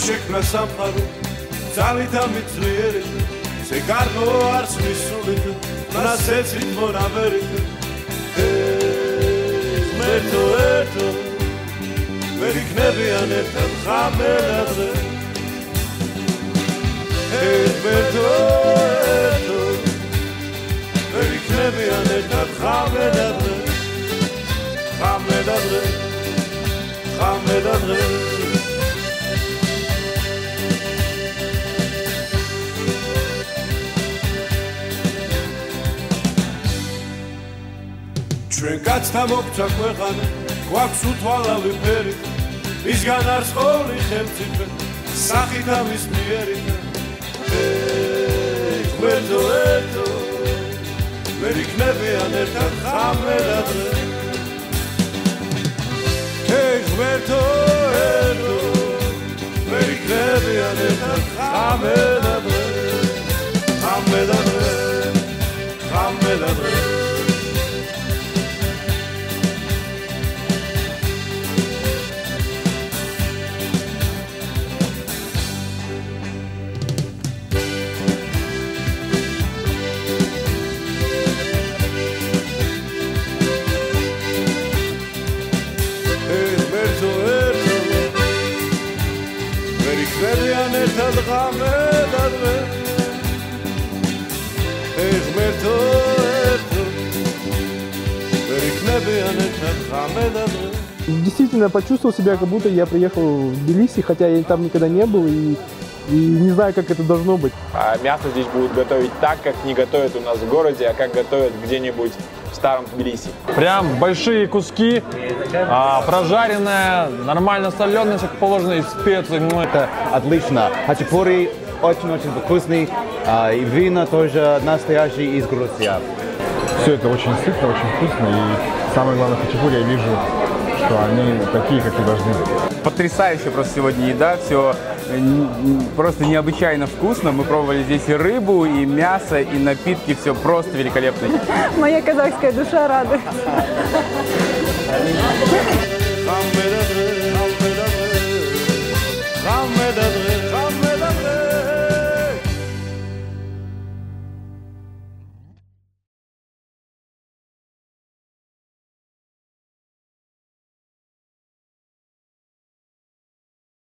შექმნა სამყარო ძალით ამიწრიერით ზეგარნო არც მისულით ნასეცით მონავერით ღმერთო ერთო ვერ იქნებიან ერთად ღამე და დღე ღმერთო ერთო ვერ იქნებიან ერთად ღამე და დღე ღამე და დღე ღამე და დღე ჩვენ კაცთა მოგცა ქვეყანა გვაქვს უთვალავი ფერი მისგან არს ყოვლი ხელმწიფე სახით ამის მიერით ღმერთო ერთო ვერ იქნებიან ერთად ღამე და დღე ღმერთო ერთო ვერ იქნებიან ერთად ღამე და დღე ღამე და დღე ღამე და დღე ერთად ღამე და დღე ღმერთო ერთო ვერ იქნებიან ერთად ღამე და დღე. Действительно почувствовал себя, как будто я приехал в Тбилиси, хотя я там никогда не был и не знаю, как это должно быть. Мясо здесь будут готовить так, как не готовят у нас в городе, а как готовят где-нибудь в старом Тбилиси. Прям большие куски, прожаренная, нормально соленая, как положено, из специй. Это отлично. Хачапури очень-очень вкусный, и вина тоже настоящие из Грузии. Все это очень сытно, очень вкусно, и самое главное, хачапури я вижу, что они такие, как и должны быть. Потрясающая просто сегодня еда, все просто необычайно вкусно. Мы пробовали здесь и рыбу, и мясо, и напитки, все просто великолепно. Моя казахская душа радуется.